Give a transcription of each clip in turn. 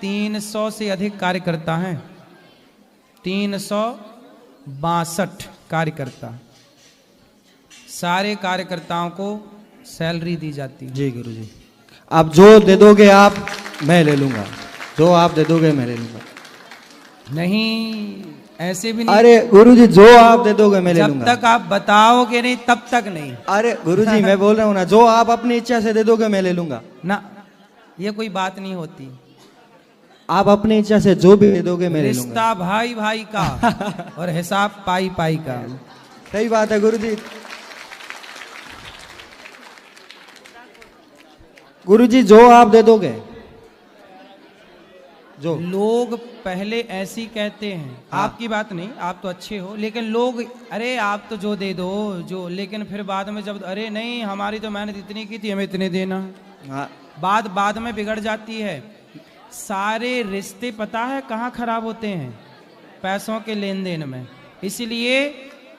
300 से अधिक कार्यकर्ता हैं, 362 कार्यकर्ता। सारे कार्यकर्ताओं को सैलरी दी जाती है। जी गुरुजी, आप जो दे दोगे आप मैं ले लूंगा, जो आप दे दोगे मैं ले लूंगा। नहीं, ऐसे भी नहीं। अरे गुरुजी जो आप दे दोगे मैं ले लूंगा। जब तक आप बताओगे नहीं तब तक नहीं। अरे गुरुजी मैं बोल रहा हूँ ना, जो आप अपनी इच्छा से दे दोगे मैं ले लूंगा ना। ये कोई बात नहीं होती। आप अपनी इच्छा से जो भी दे दोगे मैं ले लूंगा। रिश्ता भाई भाई का और हिसाब पाई पाई का। सही बात है गुरुजी। गुरुजी जो आप दे दोगे, जो लोग पहले ऐसी कहते हैं। हाँ। आपकी बात नहीं, आप तो अच्छे हो, लेकिन लोग अरे आप तो जो दे दो जो, लेकिन फिर बाद में जब अरे नहीं हमारी तो मेहनत इतनी की थी, हमें इतने देना। हाँ। बात बाद में बिगड़ जाती है। सारे रिश्ते पता है कहाँ खराब होते हैं? पैसों के लेन देन में। इसलिए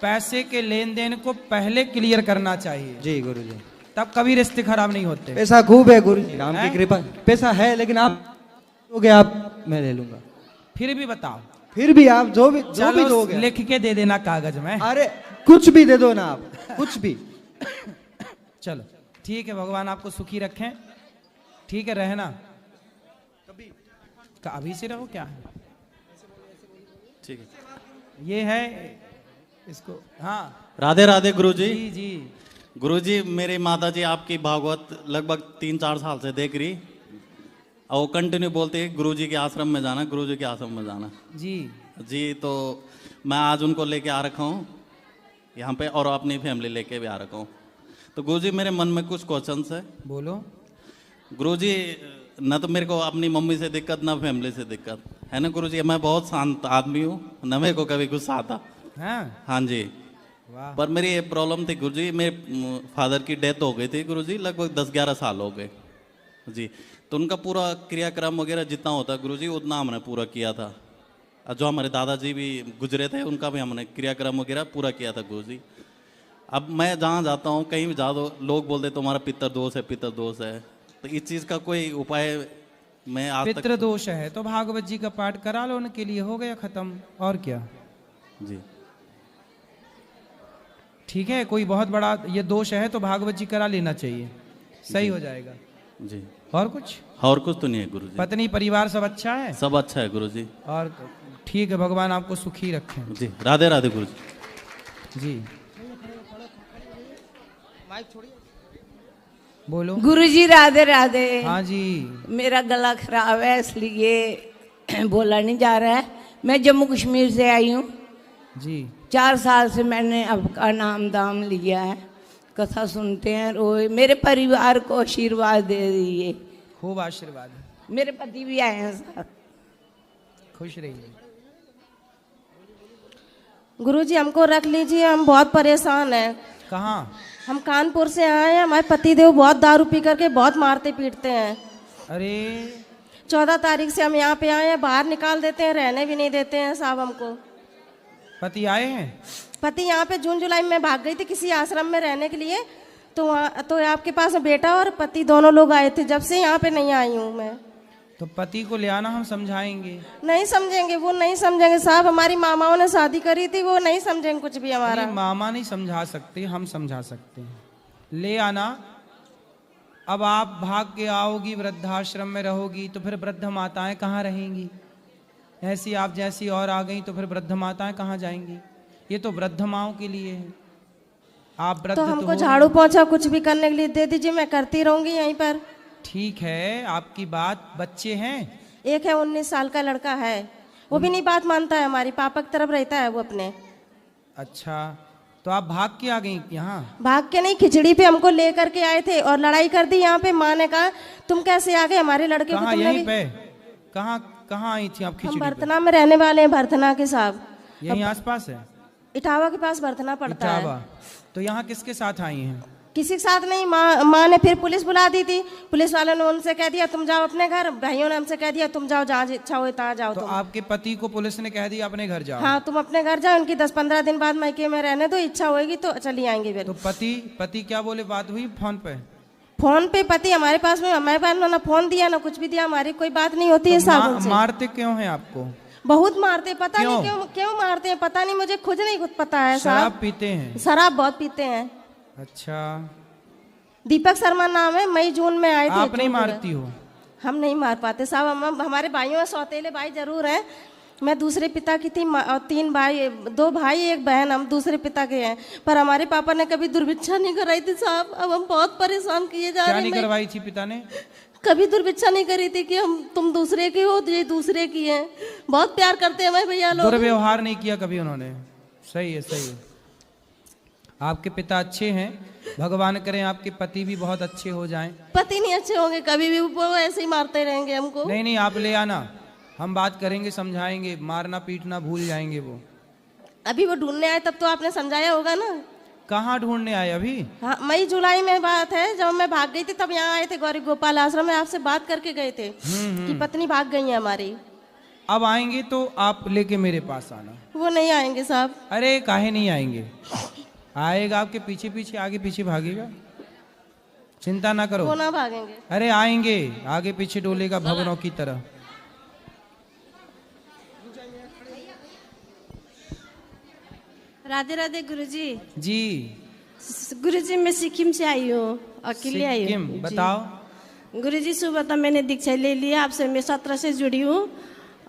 पैसे के लेन देन को पहले क्लियर करना चाहिए। जी गुरुजी, तब कभी रिश्ते खराब नहीं होते। पैसा खूब है गुरुजी, राम की हैं? कृपा। पैसा है लेकिन आप दोगे आप मैं ले लूंगा। फिर भी बताओ। फिर भी आप जो भी चलो दोगे लिख के दे देना कागज में। अरे कुछ भी दे दो ना आप, कुछ भी। चलो ठीक है, भगवान आपको सुखी रखें। ठीक है, रहना अभी से रहो। क्या है? ठीक है। ये है इसको। हाँ राधे राधे गुरुजी। जी जी। गुरुजी मेरी माता जी आपकी भागवत लगभग 3-4 साल से देख रही, और वो कंटिन्यू बोलते हैं गुरुजी के आश्रम में जाना, गुरुजी के आश्रम में जाना। जी जी, तो मैं आज उनको लेके आ रखा हूँ यहाँ पे, और अपनी फैमिली लेके भी आ रखा हूँ। तो गुरुजी मेरे मन में कुछ क्वेश्चंस है। बोलो। गुरुजी न तो मेरे को अपनी मम्मी से दिक्कत, ना फैमिली से दिक्कत है ना गुरुजी। मैं बहुत शांत आदमी हूँ, न मेरे को कभी गुस्सा आता। हाँ जी। वाह। पर मेरी ये प्रॉब्लम थी गुरुजी, मेरे फादर की डेथ हो गई थी गुरुजी, लगभग 10-11 साल हो गए जी। तो उनका पूरा क्रियाक्रम वगैरह जितना होता है गुरुजी उतना हमने पूरा किया था। और जो हमारे दादाजी भी गुजरे थे उनका भी हमने क्रियाक्रम वगैरह पूरा किया था गुरुजी। अब मैं जहाँ जाता हूँ कहीं भी जा दो, लोग बोलते तुम्हारा पितर दोष है, पितर दोष है। तो इस चीज़ का कोई उपाय मैं आज तक। पितृ दोष है तो भागवत जी का पाठ करा लो उनके लिए, हो गया खत्म। और क्या जी। ठीक है, कोई बहुत बड़ा ये दोष है तो भागवत जी करा लेना चाहिए, सही हो जाएगा जी। और कुछ? और कुछ तो नहीं है गुरुजी। पत्नी परिवार सब अच्छा है? सब अच्छा है गुरुजी। और ठीक है, भगवान आपको सुखी रखें। जी राधे राधे गुरुजी। जी बोलो। गुरुजी राधे राधे। हाँ जी। मेरा गला खराब है इसलिए बोला नहीं जा रहा है। मैं जम्मू कश्मीर से आई हूँ जी। 4 साल से मैंने आपका नाम दाम लिया है, कथा सुनते हैं रोज। मेरे परिवार को आशीर्वाद दे दीजिए। खूब आशीर्वाद। मेरे पति भी आए हैं साथ। खुश रहिए। गुरुजी हमको रख लीजिए, हम बहुत परेशान हैं। कहाँ? हम कानपुर से आए हैं, हमारे पतिदेव बहुत दारू पी करके बहुत मारते पीटते हैं। अरे 14 तारीख से हम यहाँ पे आए हैं, बाहर निकाल देते हैं, रहने भी नहीं देते हैं साहब हमको। पति आए हैं? पति यहाँ पे जून जुलाई में भाग गई थी किसी आश्रम में रहने के लिए, तो आपके पास में बेटा और पति दोनों लोग आए थे। जब से यहाँ पे नहीं आई हूँ मैं। तो पति को ले आना, हम समझाएंगे। नहीं समझेंगे, वो नहीं समझेंगे साहब। हमारी मामाओं ने शादी करी थी, वो नहीं समझेंगे कुछ भी हमारा। मामा नहीं समझा सकते, हम समझा सकते हैं। ले आना। अब आप भाग के आओगी, वृद्धाश्रम में रहोगी, तो फिर वृद्ध माताएं कहाँ रहेंगी? ऐसी आप जैसी और आ गई तो फिर वृद्ध माताएं कहाँ जाएंगी? ये तो वृद्ध माओं के लिए है। आप वृद्ध तो हमको झाड़ू पोछा कुछ भी करने के लिए दे दीजिए, मैं करती रहूंगी यहीं पर। ठीक है, आपकी बात। बच्चे हैं? एक है 19 साल का लड़का है, वो भी नहीं बात मानता है, हमारी पापा की तरफ रहता है वो अपने। अच्छा, तो आप भाग के आ गई यहाँ? भाग के नहीं, खिचड़ी पे हमको ले करके आए थे और लड़ाई कर दी यहाँ पे। माँ ने कहा तुम कैसे आ गए हमारे लड़के को? कहाँ? तुमने यहीं पे? कहाँ आई थी आप खिचड़ी हम पे? भरतना में रहने वाले हैं, भरतना के साहब। यहीं आसपास है? इटावा के पास भरतना पड़ता है। इटावा। तो यहाँ किसके साथ आई हैं? किसी के साथ नहीं। माँ ने फिर पुलिस बुला दी थी। पुलिस वालों ने उनसे कह दिया तुम जाओ अपने घर। भाइयों ने हमसे कह दिया तुम जाओ, जहाँ इच्छा हो तहाँ जाओ। तो तुम आपके पति को पुलिस ने कह दिया अपने घर जाओ? हाँ, तुम अपने घर जाओ, उनकी 10-15 दिन बाद मायके में रहने दो, इच्छा होगी तो चली आएंगे फिर। तो पति क्या बोले? बात हुई फोन पे? फोन पे पति हमारे पास में, हमारे पास ना फोन दिया ना कुछ भी दिया, हमारी कोई बात नहीं होती है साहब उनसे। मारते क्यों हैं आपको? बहुत मारते, पता क्यों? नहीं क्यों मारते हैं, पता नहीं, मुझे खुद नहीं पता है शराब साहब। पीते हैं? शराब बहुत पीते हैं। अच्छा, दीपक शर्मा नाम है, मई जून में आए थे। आप नहीं मारती हो? हम नहीं मार पाते साहब, हमारे भाइयों में सौतेले भाई जरूर हैं। मैं दूसरे पिता की थी और 3 भाई, 2 भाई 1 बहन, हम दूसरे पिता के हैं। पर हमारे पापा ने कभी दुर्भिक्षा नहीं कराई थी साहब। अब हम बहुत परेशान किए जा रहे हैं। क्या नहीं करवाई थी पिता ने? कभी दुर्भिक्षा नहीं करी थी कि तुम दूसरे के हो, ये दूसरे की हैं। बहुत प्यार करते हैं हमारे भैया लोग। दुर्व्यवहार नहीं किया कभी उन्होंने। सही है, सही है। आपके पिता अच्छे हैं, भगवान करें आपके पति भी बहुत अच्छे हो जाएं। पति नहीं अच्छे होंगे कभी भी, वो ऐसे ही मारते रहेंगे हमको। नहीं नहीं, आप ले आना, हम बात करेंगे, समझाएंगे। मारना पीटना भूल जाएंगे वो। अभी वो ढूंढने आए तब तो आपने समझाया होगा ना। कहाँ ढूंढने आए अभी? हाँ, मई जुलाई में बात है, जब मैं भाग गई थी तब यहाँ आए थे गौरी गोपाल आश्रम में, आपसे बात करके गए थे कि पत्नी भाग गई है हमारी। अब आएंगे तो आप लेके मेरे पास आना। वो नहीं आएंगे साहब। अरे काहे नहीं आएंगे? आएगा, आपके पीछे पीछे आगे पीछे भागेगा, चिंता ना करो। वो ना भागेंगे। अरे आएंगे, आगे पीछे डोलेगा भवनों की तरह। राधे राधे गुरुजी। जी गुरुजी मैं सिक्किम से आई हूँ, अकेले आई सिक्किम, हूँ। बताओ। गुरुजी सुबह तो मैंने दीक्षा ले लिया, आपसे मैं 17 से जुड़ी हूँ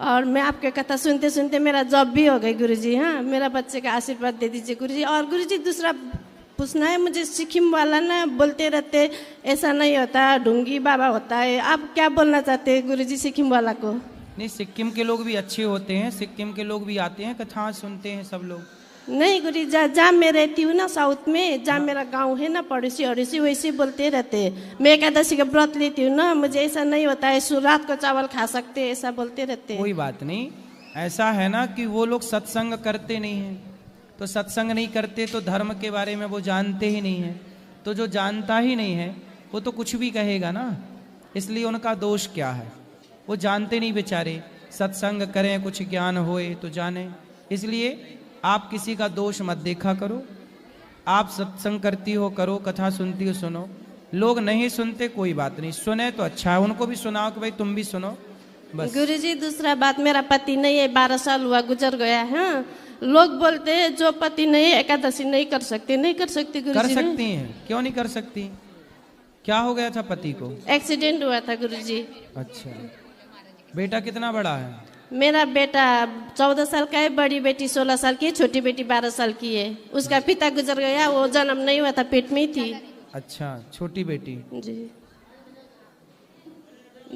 और मैं आपके कथा सुनते सुनते मेरा जॉब भी हो गई गुरुजी। हाँ, मेरा बच्चे का आशीर्वाद दे दीजिए गुरुजी। और गुरुजी दूसरा पूछना है मुझे, सिक्किम वाला ना बोलते रहते ऐसा नहीं होता, ढूंगी बाबा होता है, आप क्या बोलना चाहते हैं गुरुजी सिक्किम वाला को? नहीं, सिक्किम के लोग भी अच्छे होते हैं, सिक्किम के लोग भी आते हैं, कथा सुनते हैं सब लोग। नहीं गुरुजी, जहाँ मैं रहती हूँ ना साउथ में, जहाँ मेरा गांव है ना पड़ोसी अड़ोसी, वैसे बोलते रहते हैं। मैं एकादशी का व्रत लेती हूँ ना, मुझे ऐसा नहीं होता है रात को चावल खा सकते हैं, ऐसा बोलते रहते हैं। कोई बात नहीं, ऐसा है ना कि वो लोग सत्संग करते नहीं हैं, तो सत्संग नहीं करते तो धर्म के बारे में वो जानते ही नहीं है। तो जो जानता ही नहीं है वो तो कुछ भी कहेगा ना, इसलिए उनका दोष क्या है? वो जानते नहीं बेचारे। सत्संग करें, कुछ ज्ञान होए तो जाने। इसलिए आप किसी का दोष मत देखा करो। आप सत्संग करती हो करो, कथा सुनती हो सुनो। लोग नहीं सुनते कोई बात नहीं, सुने तो अच्छा है, उनको भी सुनाओ कि भाई तुम भी सुनो, बस। गुरुजी दूसरा बात, मेरा पति नहीं है, 12 साल हुआ गुजर गया है। लोग बोलते हैं जो पति नहीं है एकादशी नहीं कर सकते। नहीं कर सकती गुरुजी। कर सकती हैं, क्यों नहीं कर सकती? क्या हो गया था पति को? एक्सीडेंट हुआ था गुरुजी। अच्छा, बेटा कितना बड़ा है? मेरा बेटा 14 साल का है, बड़ी बेटी 16 साल की है, छोटी बेटी 12 साल की है। उसका पिता गुजर गया, वो जन्म नहीं हुआ था, पेट में ही थी। अच्छा, छोटी बेटी। जी।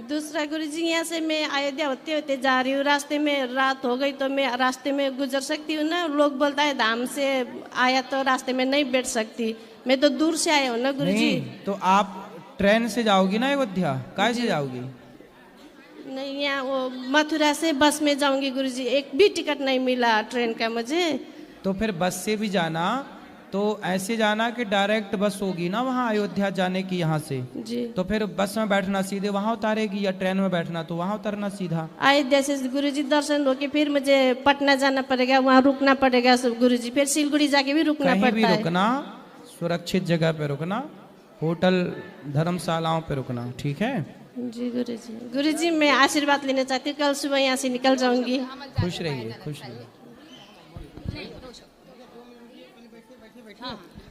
दूसरा गुरुजी, यहाँ से मैं अयोध्या होते होते जा रही हूँ, रास्ते में रात हो गई तो मैं रास्ते में गुजर सकती हूँ ना? लोग बोलता है धाम से आया तो रास्ते में नहीं बैठ सकती, मैं तो दूर से आया हूँ ना गुरुजी। नहीं तो आप ट्रेन से जाओगी ना अयोध्या? काय से जाओगी? नहीं, यहाँ वो मथुरा से बस में जाऊंगी गुरुजी, एक भी टिकट नहीं मिला ट्रेन का मुझे। तो फिर बस से भी जाना, तो ऐसे जाना कि डायरेक्ट बस होगी ना वहाँ अयोध्या जाने की यहाँ से। जी। तो फिर बस में बैठना सीधे वहाँ उतारेगी, या ट्रेन में बैठना तो वहाँ उतरना सीधा। अयोध्या से गुरुजी दर्शन होके फिर मुझे पटना जाना पड़ेगा, वहाँ रुकना पड़ेगा सब गुरुजी, फिर सिलगुड़ी जाके भी रुकना कहीं भी पड़ता है। रुकना, सुरक्षित जगह पे रुकना, होटल धर्मशालाओं पे रुकना, ठीक है? जी गुरुजी। गुरुजी मैं आशीर्वाद लेना चाहती हूँ, कल सुबह यहाँ से निकल जाऊंगी। खुश रहिए, खुश रहिए।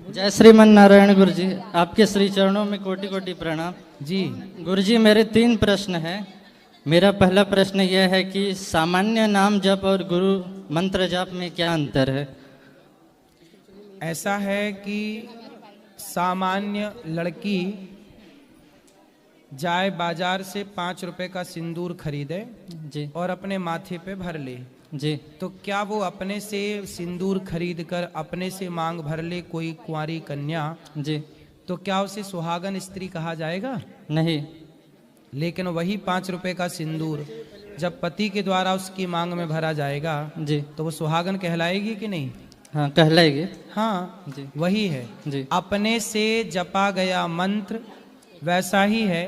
जय श्रीमन नारायण गुरुजी, आपके श्री चरणों में कोटि कोटि प्रणाम जी। गुरुजी, मेरे 3 प्रश्न हैं। मेरा पहला प्रश्न यह है कि सामान्य नाम जप और गुरु मंत्र जाप में क्या अंतर है? ऐसा है कि सामान्य लड़की जाए बाजार से 5 रुपए का सिंदूर खरीदे जी और अपने माथे पे भर ले, जी, तो क्या वो अपने से सिंदूर खरीद कर अपने से मांग भर ले कोई कुंवारी कन्या, जी, तो क्या उसे सुहागन स्त्री कहा जाएगा? नहीं। लेकिन वही 5 रुपए का सिंदूर जब पति के द्वारा उसकी मांग में भरा जाएगा जी, तो वो सुहागन कहलाएगी कि नहीं? हाँ कहलाएगी। हाँ जी वही है जी। अपने से जपा गया मंत्र वैसा ही है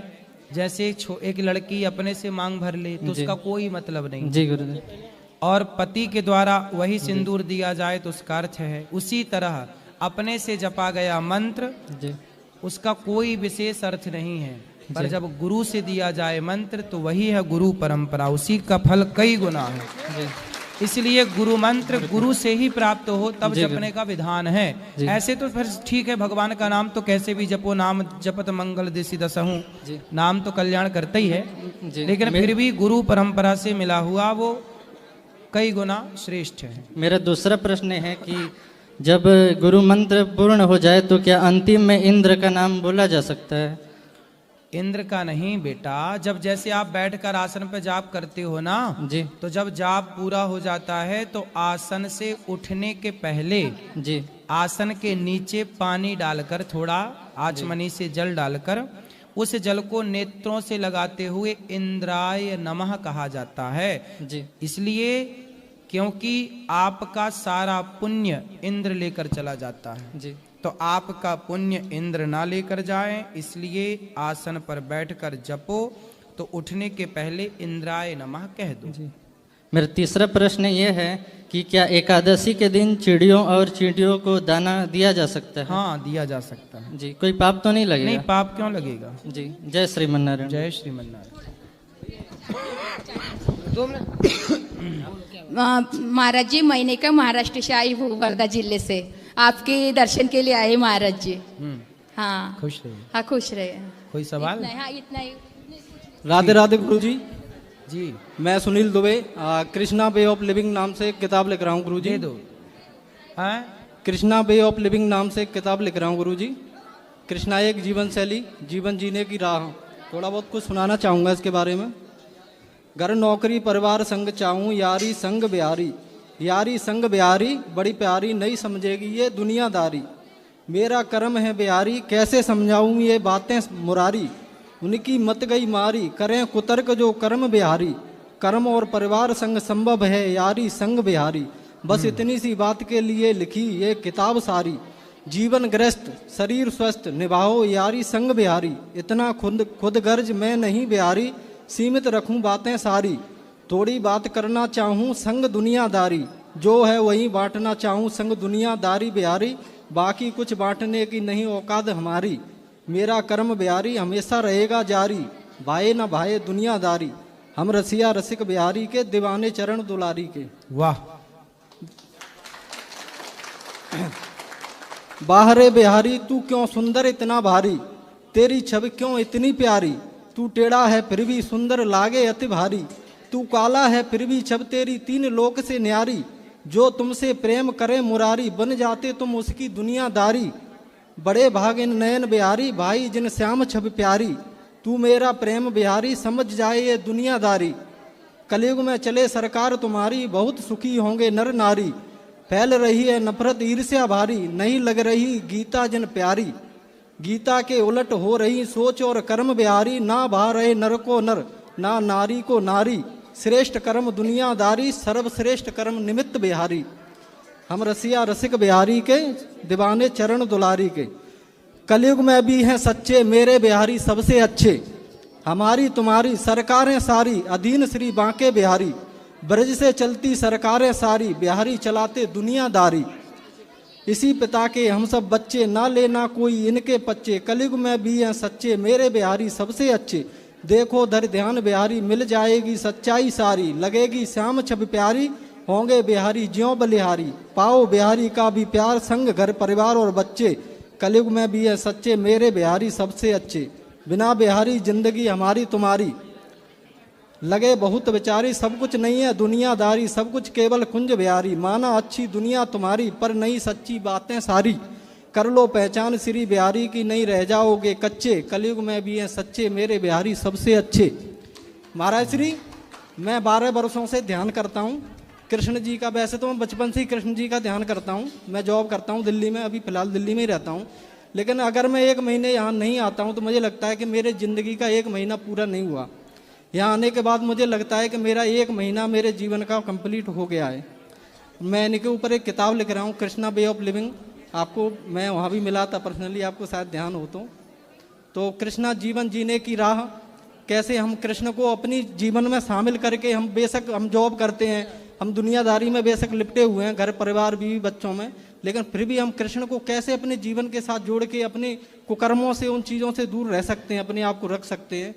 जैसे एक लड़की अपने से मांग भर ले तो जी। उसका कोई मतलब नहीं। जी गुरुजी। और पति के द्वारा वही सिंदूर दिया जाए तो उसका अर्थ है। उसी तरह अपने से जपा गया मंत्र जी उसका कोई विशेष अर्थ नहीं है, पर जब गुरु से दिया जाए मंत्र तो वही है गुरु परंपरा, उसी का फल कई गुना है। इसलिए गुरु मंत्र गुरु से ही प्राप्त हो तब जपने का विधान है। ऐसे तो फिर ठीक है, भगवान का नाम तो कैसे भी जपो, नाम जपत मंगल दिशि दसहूं, नाम तो कल्याण करता ही है, लेकिन फिर भी गुरु परंपरा से मिला हुआ वो कई गुना श्रेष्ठ है। मेरा दूसरा प्रश्न है कि जब गुरु मंत्र पूर्ण हो जाए तो क्या अंतिम में इंद्र का नाम बोला जा सकता है? इंद्र का नहीं बेटा, जब जैसे आप बैठकर आसन पे जाप करते हो ना जी, तो जब जाप पूरा हो जाता है तो आसन से उठने के पहले जी, आसन के नीचे पानी डालकर, थोड़ा आचमनी से जल डालकर, उस जल को नेत्रों से लगाते हुए इंद्राय नमः कहा जाता है जी। इसलिए क्योंकि आपका सारा पुण्य इंद्र लेकर चला जाता है जी, तो आपका पुण्य इंद्र ना लेकर जाए, इसलिए आसन पर बैठकर जपो तो उठने के पहले इंद्राय नमः कह दो। जी। मेरा तीसरा प्रश्न ये है कि क्या एकादशी के दिन चिड़ियों और चींटियों को दाना दिया जा सकता है? हाँ, दिया जा सकता है। जी, कोई पाप तो नहीं लगेगा? नहीं, पाप क्यों लगेगा। जी, जय श्रीमन्नारायण। जय श्रीमन्नारायण। महाराज जी, महीने का महाराष्ट्र से आई हूँ, वर्धा जिले से, आपके दर्शन के लिए आए महाराज जी। हाँ, खुश रहिए। हाँ, खुश रहे। कोई सवाल? हाँ, इतना ही। राधे राधे गुरु जी। जी, मैं Sunil Dubey Krishna way of living नाम से एक किताब लिख रहा हूँ गुरु जी। दे दो। हाँ? कृष्णा वे ऑफ लिविंग नाम से एक किताब लिख रहा हूँ गुरु जी। कृष्णा एक जीवन शैली, जीवन जीने की राह, थोड़ा बहुत कुछ सुनाना चाहूँगा इसके बारे में। घर नौकरी परिवार संग चाहूँ, यारी संग बिहारी, यारी संग बिहारी बड़ी प्यारी, नहीं समझेगी ये दुनियादारी। मेरा कर्म है बिहारी, कैसे समझाऊँ ये बातें मुरारी, उनकी मत गई मारी, करें कुतर्क जो कर्म बिहारी। कर्म और परिवार संग संभव है, यारी संग बिहारी। बस इतनी सी बात के लिए लिखी ये किताब सारी। जीवन ग्रस्त शरीर स्वस्थ, निभाओ यारी संग बिहारी। इतना खुद गर्ज मैं नहीं बिहारी, सीमित रखूं बातें सारी। थोड़ी बात करना चाहूँ संग दुनियादारी, जो है वही बांटना चाहूँ संग दुनियादारी बिहारी। बाकी कुछ बांटने की नहीं औकात हमारी, मेरा कर्म बिहारी हमेशा रहेगा जारी। भाए न भाए दुनियादारी, हम रसिया रसिक बिहारी के, दीवाने चरण दुलारी के। वाह। बाहरे बिहारी तू क्यों सुंदर इतना भारी, तेरी छवि क्यों इतनी प्यारी। तू टेढ़ा है फिर भी सुंदर लागे अति भारी, तू काला है फिर भी छब तेरी तीन लोक से न्यारी। जो तुमसे प्रेम करे मुरारी, बन जाते तुम उसकी दुनियादारी। बड़े भागिन नयन बिहारी, भाई जिन श्याम छब प्यारी। तू मेरा प्रेम बिहारी, समझ जाए ये दुनियादारी। कलयुग में चले सरकार तुम्हारी, बहुत सुखी होंगे नर नारी। फैल रही है नफरत ईर्ष्या भारी, नहीं लग रही गीता जिन प्यारी। गीता के उलट हो रही सोच और कर्म बिहारी, ना भा रहे नर को नर, ना नारी को नारी। श्रेष्ठ कर्म दुनियादारी, सर्वश्रेष्ठ कर्म निमित्त बिहारी। हम रसिया रसिक बिहारी के, दीवाने चरण दुलारी के। कलयुग में भी हैं सच्चे मेरे बिहारी सबसे अच्छे। हमारी तुम्हारी सरकारें सारी, अधीन श्री बांके बिहारी। ब्रज से चलती सरकारें सारी, बिहारी चलाते दुनियादारी। इसी पिता के हम सब बच्चे, ना लेना कोई इनके पच्चे। कलयुग में भी हैं सच्चे मेरे बिहारी सबसे अच्छे। देखो धर ध्यान बिहारी, मिल जाएगी सच्चाई सारी। लगेगी श्याम छब प्यारी, होंगे बिहारी ज्यों बलिहारी। पाओ बिहारी का भी प्यार, संग घर परिवार और बच्चे। कलयुग में भी है सच्चे मेरे बिहारी सबसे अच्छे। बिना बिहारी जिंदगी हमारी तुम्हारी, लगे बहुत बेचारी। सब कुछ नहीं है दुनियादारी, सब कुछ केवल कुंज बिहारी। माना अच्छी दुनिया तुम्हारी, पर नहीं सच्ची बातें सारी। कर लो पहचान श्री बिहारी की, नहीं रह जाओगे कच्चे। कलयुग में भी हैं सच्चे मेरे बिहारी सबसे अच्छे। महाराज श्री, मैं 12 वर्षों से ध्यान करता हूँ कृष्ण जी का। वैसे तो मैं बचपन से ही कृष्ण जी का ध्यान करता हूँ। मैं जॉब करता हूँ दिल्ली में, अभी फ़िलहाल दिल्ली में ही रहता हूँ। लेकिन अगर मैं 1 महीने यहाँ नहीं आता हूँ तो मुझे लगता है कि मेरे ज़िंदगी का 1 महीना पूरा नहीं हुआ। यहाँ आने के बाद मुझे लगता है कि मेरा 1 महीना मेरे जीवन का कंप्लीट हो गया है। मैं इनके ऊपर एक किताब लिख रहा हूँ, कृष्णा वे ऑफ लिविंग। आपको मैं वहाँ भी मिला था पर्सनली, आपको शायद ध्यान हो तो कृष्णा जीवन जीने की राह, कैसे हम कृष्ण को अपनी जीवन में शामिल करके, हम बेशक हम जॉब करते हैं, हम दुनियादारी में बेशक लिपटे हुए हैं, घर परिवार बीवी बच्चों में, लेकिन फिर भी हम कृष्ण को कैसे अपने जीवन के साथ जोड़ के अपने कुकर्मों से, उन चीज़ों से दूर रह सकते हैं, अपने आप को रख सकते हैं।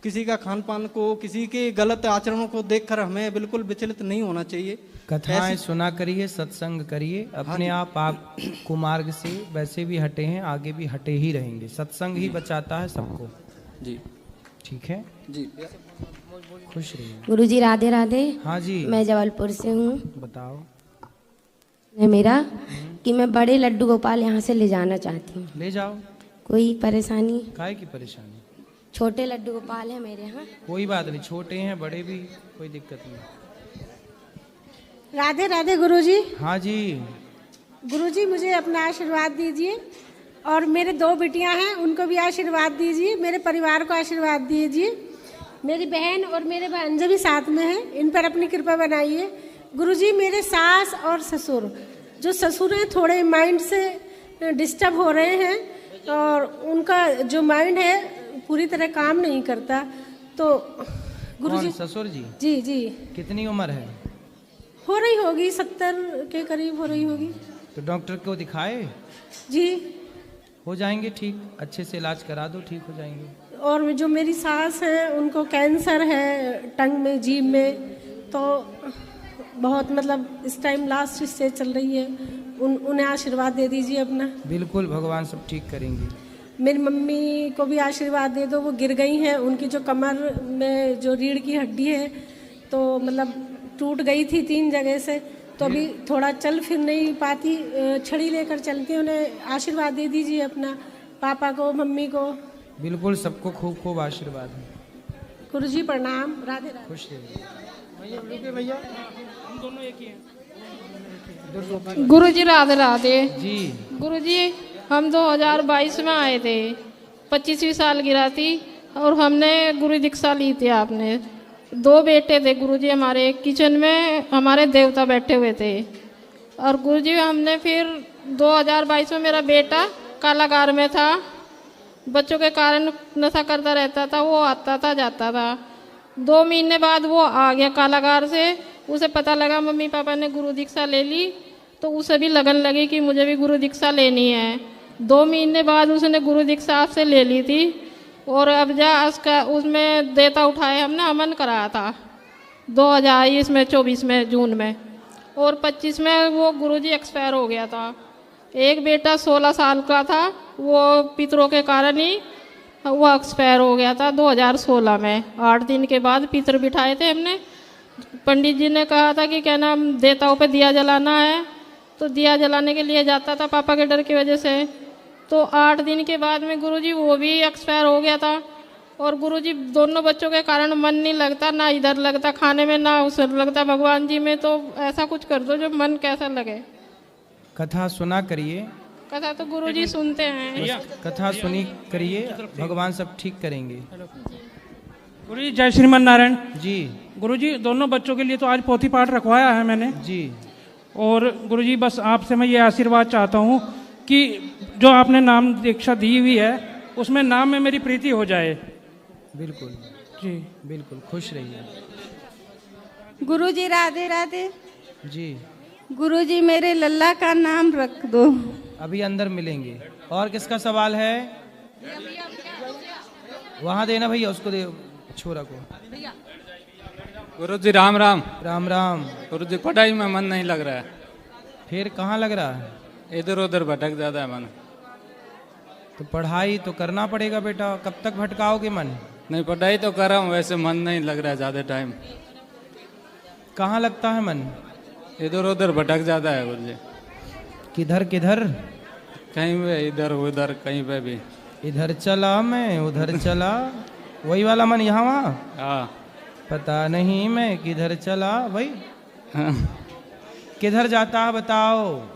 किसी का खान पान को, किसी के गलत आचरणों को देखकर हमें बिल्कुल विचलित नहीं होना चाहिए। कथाएं सुना करिए, सत्संग करिए, अपने आप कुमार्ग से वैसे भी हटे हैं, आगे भी हटे ही रहेंगे। सत्संग ही बचाता है सबको जी। ठीक है जी, खुश रहिए। गुरुजी राधे राधे। हाँ जी, मैं जबलपुर से हूँ। बताओ। है मेरा कि मैं बड़े लड्डू गोपाल यहाँ से ले जाना चाहती हूँ। ले जाओ। कोई परेशानी? काहे की परेशानी? छोटे लड्डू गोपाल है मेरे यहाँ। कोई बात नहीं, छोटे हैं बड़े भी, कोई दिक्कत नहीं। राधे राधे गुरुजी। हाँ जी। गुरुजी मुझे अपना आशीर्वाद दीजिए, और मेरे 2 बिटियां हैं उनको भी आशीर्वाद दीजिए, मेरे परिवार को आशीर्वाद दीजिए। मेरी बहन और मेरे भांजे भी साथ में हैं, इन पर अपनी कृपा बनाइए। गुरुजी मेरे सास और ससुर, जो ससुर हैं थोड़े माइंड से डिस्टर्ब हो रहे हैं, और उनका जो माइंड है पूरी तरह काम नहीं करता। तो गुरुजी। ससुर जी? जी जी। कितनी उम्र है? हो रही होगी 70 के करीब हो रही होगी। तो डॉक्टर को दिखाए? जी। हो जाएंगे ठीक, अच्छे से इलाज करा दो, ठीक हो जाएंगे। और जो मेरी सास है उनको कैंसर है टंग में, जीभ में, तो बहुत मतलब इस टाइम लास्ट स्टेज चल रही है। उन्हें आशीर्वाद दे दीजिए अपना। बिल्कुल, भगवान सब ठीक करेंगे। मेरी मम्मी को भी आशीर्वाद दे दो, वो गिर गई हैं, उनकी जो कमर में जो रीढ़ की हड्डी है तो मतलब टूट गई थी 3 जगह से, तो अभी थोड़ा चल फिर नहीं पाती, छड़ी लेकर चलती। उन्हें आशीर्वाद दे दीजिए अपना, पापा को, मम्मी को। बिल्कुल, सबको खूब खूब आशीर्वाद है। गुरुजी प्रणाम। राधे राधे। खुश रहिए। भैया हम दोनों एक ही हैं। गुरुजी राधे राधे जी। गुरुजी हम 2022 में आए थे, 25वीं सालगिरह थी, और हमने गुरु दीक्षा ली थी। आपने 2 बेटे थे गुरुजी हमारे, किचन में हमारे देवता बैठे हुए थे। और गुरुजी हमने फिर 2022 में मेरा बेटा कारागार में था, बच्चों के कारण नशा करता रहता था, वो आता था जाता था। 2 महीने बाद वो आ गया कारागार से, उसे पता लगा मम्मी पापा ने गुरु दीक्षा ले ली, तो उसे भी लगन लगी कि मुझे भी गुरु दीक्षा लेनी है। 2 महीने बाद उसने गुरु दीक्षा आपसे ले ली थी, और अब जा उसका उसमें देता उठाए हमने अमन कराया था 2024 में जून में, और 25 में वो गुरुजी एक्सपायर हो गया था। एक बेटा 16 साल का था, वो पितरों के कारण ही वो एक्सपायर हो गया था 2016 में। 8 दिन के बाद पितर बिठाए थे हमने। पंडित जी ने कहा था कि क्या नाम देवताओं पे दिया जलाना है, तो दिया जलाने के लिए जाता था पापा के डर की वजह से। तो 8 दिन के बाद में गुरुजी वो भी एक्सपायर हो गया था। और गुरुजी दोनों बच्चों के कारण मन नहीं लगता, ना इधर लगता खाने में, ना उधर लगता भगवान जी में। तो ऐसा कुछ कर दो जो मन कैसा लगे। कथा सुना करिए। कथा तो गुरुजी सुनते हैं। कथा सुनी करिए, भगवान सब ठीक करेंगे। गुरुजी जय श्रीमन नारायण जी। गुरुजी दोनों बच्चों के लिए तो आज पोथी पाठ रखवाया है मैंने जी। और गुरुजी बस आपसे मैं ये आशीर्वाद चाहता हूँ कि जो आपने नाम दीक्षा दी हुई है उसमें नाम में मेरी प्रीति हो जाए। बिल्कुल जी, बिल्कुल, खुश रहिए। गुरुजी राधे राधे जी। गुरुजी मेरे लल्ला का नाम रख दो। अभी अंदर मिलेंगे। और किसका सवाल है? वहाँ देना भैया, उसको दे, छोरा को। गुरुजी राम राम। राम राम। गुरुजी पढ़ाई में मन नहीं लग रहा है। फिर कहाँ लग रहा है? इधर उधर भटक जाता है मन। तो पढ़ाई तो करना पड़ेगा बेटा, कब तक भटकाओगे मन? नहीं, पढ़ाई तो कर रहा हूँ, वैसे मन नहीं लग रहा है ज्यादा टाइम। कहाँ लगता है मन? इधर उधर भटक जाता है गुरुजी। किधर किधर? कहीं पे इधर उधर, कहीं पे भी। इधर चला मैं उधर चला, वही वाला मन यहाँ वहाँ? हाँ। पता नहीं मैं किधर चला भाई। किधर जाता है बताओ?